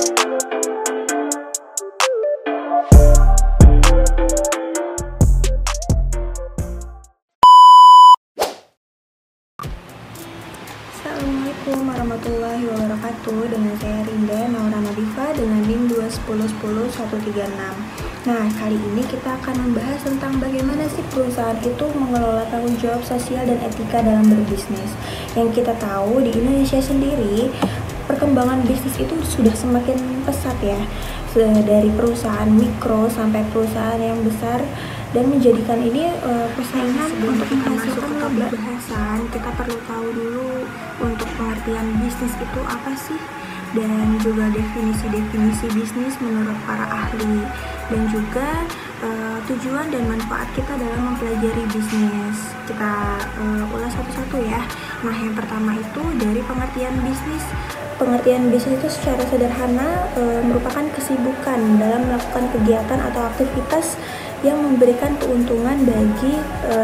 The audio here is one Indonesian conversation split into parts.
Assalamualaikum warahmatullahi wabarakatuh. Dengan saya Rinda Naura Nadifa dengan NIM 2010136. Nah, kali ini kita akan membahas tentang bagaimana sih perusahaan itu mengelola tanggung jawab sosial dan etika dalam berbisnis. Yang kita tahu di Indonesia sendiri, perkembangan bisnis itu sudah semakin pesat ya, dari perusahaan mikro sampai perusahaan yang besar, dan menjadikan ini persaingan. Untuk masuk ke topik bahasan, kita perlu tahu dulu untuk pengertian bisnis itu apa sih, dan juga definisi-definisi bisnis menurut para ahli, dan juga tujuan dan manfaat kita dalam mempelajari bisnis. Kita ulas satu-satu ya. Nah, yang pertama itu dari pengertian bisnis. Pengertian bisnis itu secara sederhana merupakan kesibukan dalam melakukan kegiatan atau aktivitas yang memberikan keuntungan bagi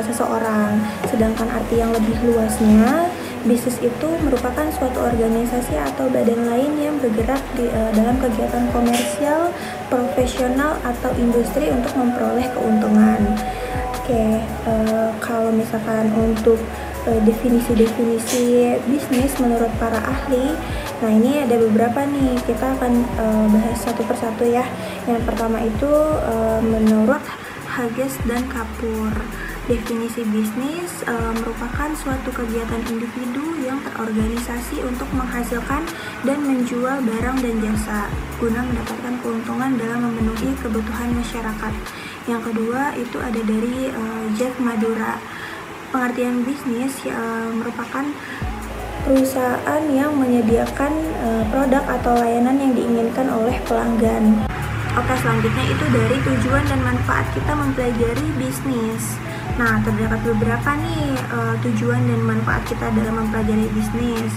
seseorang. Sedangkan arti yang lebih luasnya, bisnis itu merupakan suatu organisasi atau badan lain yang bergerak dalam kegiatan komersial, profesional, atau industri untuk memperoleh keuntungan. Oke, kalau misalkan untuk definisi-definisi bisnis menurut para ahli, nah ini ada beberapa nih, kita akan bahas satu persatu ya. Yang pertama itu menurut Hages dan Kapur, definisi bisnis merupakan suatu kegiatan individu yang terorganisasi untuk menghasilkan dan menjual barang dan jasa guna mendapatkan keuntungan dalam memenuhi kebutuhan masyarakat. Yang kedua itu ada dari Jeff Madura. Pengertian bisnis merupakan perusahaan yang menyediakan produk atau layanan yang diinginkan oleh pelanggan. Oke, selanjutnya itu dari tujuan dan manfaat kita mempelajari bisnis. Nah, terdapat beberapa nih tujuan dan manfaat kita dalam mempelajari bisnis.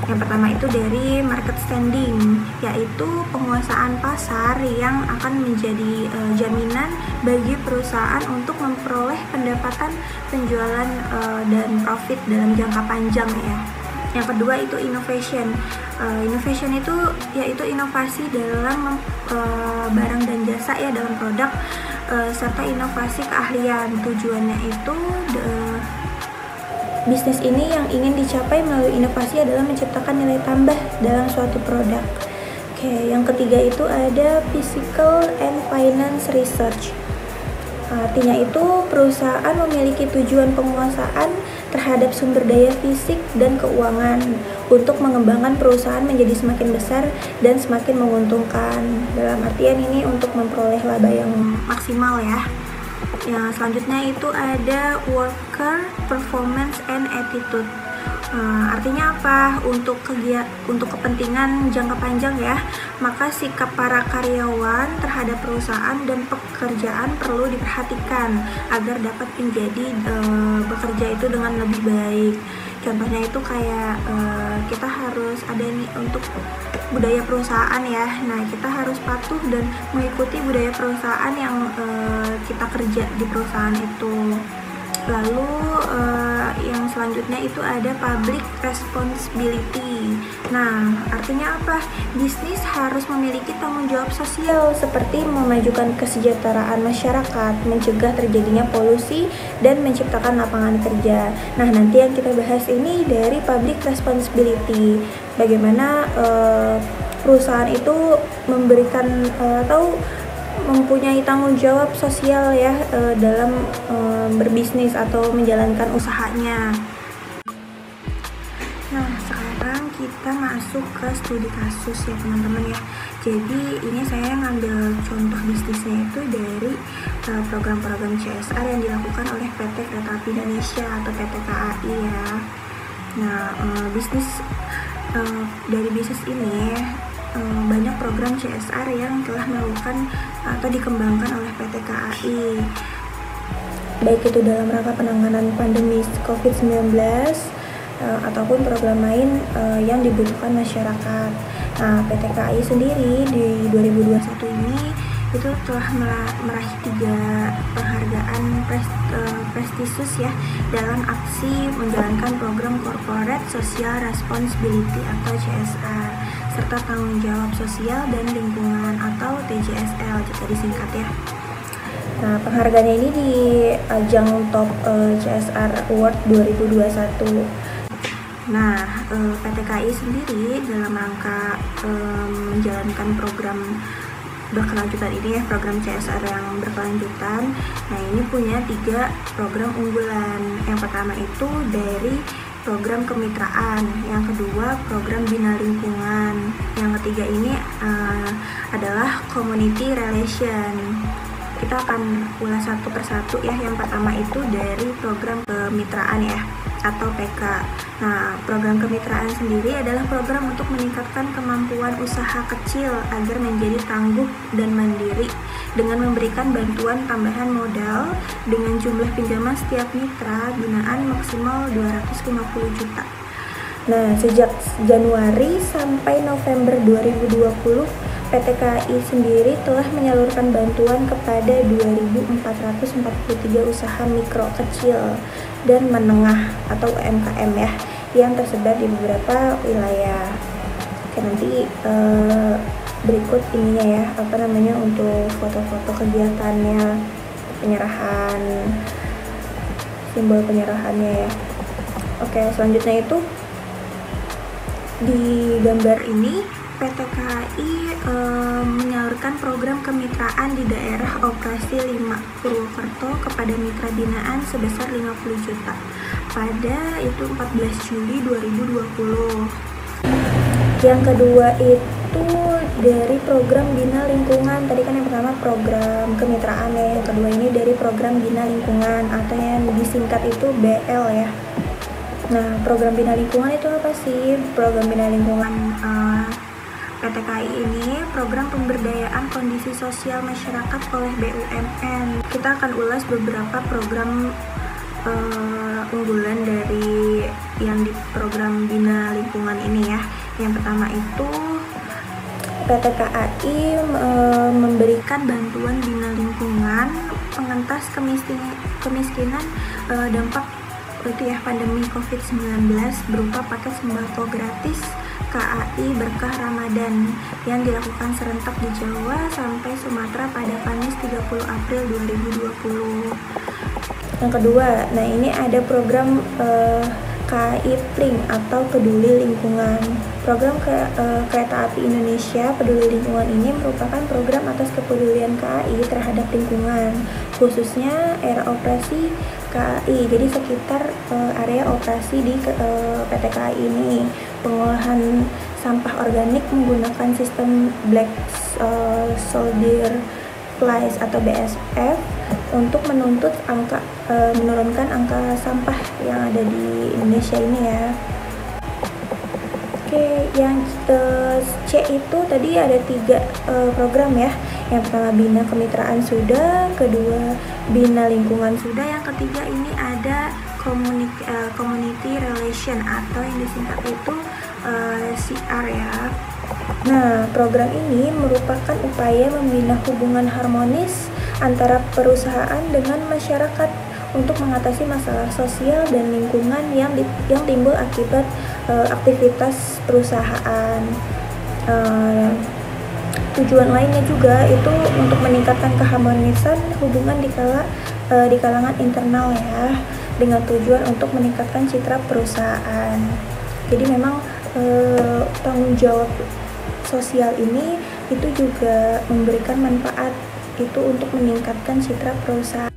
Yang pertama itu dari market standing, yaitu penguasaan pasar yang akan menjadi jaminan bagi perusahaan untuk memperoleh pendapatan, penjualan, dan profit dalam jangka panjang ya. Yang kedua itu innovation. Innovation itu yaitu inovasi dalam barang dan jasa ya, dalam produk, serta inovasi keahlian. Tujuannya itu bisnis ini yang ingin dicapai melalui inovasi adalah menciptakan nilai tambah dalam suatu produk. Oke, yang ketiga itu ada physical and finance research. Artinya itu perusahaan memiliki tujuan penguasaan terhadap sumber daya fisik dan keuangan untuk mengembangkan perusahaan menjadi semakin besar dan semakin menguntungkan. Dalam artian ini untuk memperoleh laba yang maksimal ya. Yang selanjutnya itu ada worker performance and attitude. Artinya apa? Untuk kepentingan jangka panjang ya, maka sikap para karyawan terhadap perusahaan dan pekerjaan perlu diperhatikan agar dapat menjadi bekerja itu dengan lebih baik. Contohnya itu kayak kita harus ada nih untuk budaya perusahaan ya. Nah, kita harus patuh dan mengikuti budaya perusahaan yang kita kerja di perusahaan itu. Lalu yang selanjutnya itu ada public responsibility. Nah, artinya apa? Bisnis harus memiliki tanggung jawab sosial seperti memajukan kesejahteraan masyarakat, mencegah terjadinya polusi, dan menciptakan lapangan kerja. Nah, nanti yang kita bahas ini dari public responsibility. Bagaimana perusahaan itu memberikan atau mempunyai tanggung jawab sosial ya dalam berbisnis atau menjalankan usahanya. Nah, sekarang kita masuk ke studi kasus ya teman-teman ya. Jadi ini saya ngambil contoh bisnisnya itu dari program-program CSR yang dilakukan oleh PT Kereta Api Indonesia atau PT KAI ya. Nah, dari bisnis ini banyak program CSR yang telah melakukan atau dikembangkan oleh PT KAI, baik itu dalam rangka penanganan pandemi COVID-19 ataupun program lain yang dibutuhkan masyarakat. Nah, PT KAI sendiri di 2021 ini itu telah meraih 3 penghargaan prestisius ya dalam aksi menjalankan program Corporate Social Responsibility atau CSR. serta tanggung jawab sosial dan lingkungan atau TJSL jika disingkat ya. Nah, penghargaannya ini di ajang Top CSR Award 2021. Nah, PT KAI sendiri dalam rangka menjalankan program berkelanjutan ini ya, program CSR yang berkelanjutan. Nah, ini punya 3 program unggulan. Yang pertama itu dari program kemitraan, yang kedua program bina lingkungan, yang ketiga ini adalah community relation. Kita akan ulas satu persatu ya. Yang pertama itu dari program kemitraan ya, atau PK. Nah, program kemitraan sendiri adalah program untuk meningkatkan kemampuan usaha kecil agar menjadi tangguh dan mandiri dengan memberikan bantuan tambahan modal dengan jumlah pinjaman setiap mitra binaan maksimal 250 juta. Nah, sejak Januari sampai November 2020, PT KAI sendiri telah menyalurkan bantuan kepada 2.443 usaha mikro kecil dan menengah atau UMKM ya, yang tersebar di beberapa wilayah. Oke, nanti berikut ininya ya, untuk foto-foto kegiatannya, penyerahan, simbol penyerahannya ya. Oke, selanjutnya itu di gambar ini PT KAI menyalurkan program kemitraan di daerah operasi 5 Purwokerto kepada mitra binaan sebesar 50 juta pada itu 14 Juli 2020. Yang kedua itu dari program bina lingkungan. Tadi kan yang pertama program kemitraan ya, yang kedua ini dari program bina lingkungan atau yang disingkat itu BL ya. Nah, program bina lingkungan itu apa sih? Program bina lingkungan PT KAI ini program pemberdayaan kondisi sosial masyarakat oleh BUMN. Kita akan ulas beberapa program unggulan dari yang di program bina lingkungan ini ya. Yang pertama itu PT KAI memberikan bantuan bina lingkungan pengentas kemiskinan dampak itu ya pandemi COVID-19 berupa paket sembako gratis KAI Berkah Ramadan yang dilakukan serentak di Jawa sampai Sumatera pada Kamis 30 April 2020. Yang kedua, nah ini ada program KAI Pling atau Peduli Lingkungan. Program Kereta Api Indonesia Peduli Lingkungan ini merupakan program atas kepedulian KAI terhadap lingkungan, khususnya era operasi KAI. Jadi sekitar area operasi di PT KAI ini, pengolahan sampah organik menggunakan sistem Black Soldier Flies atau BSF untuk menurunkan angka sampah yang ada di Indonesia ini ya. Oke, yang C itu tadi ada 3 program ya. Yang pertama bina kemitraan sudah, kedua bina lingkungan sudah, yang ketiga ini ada community relation atau yang disingkat itu CR ya. Nah, program ini merupakan upaya membina hubungan harmonis antara perusahaan dengan masyarakat untuk mengatasi masalah sosial dan lingkungan yang timbul akibat aktivitas perusahaan. Tujuan lainnya juga itu untuk meningkatkan keharmonisan hubungan di kalangan internal ya, dengan tujuan untuk meningkatkan citra perusahaan. Jadi memang tanggung jawab sosial ini itu juga memberikan manfaat itu untuk meningkatkan citra perusahaan.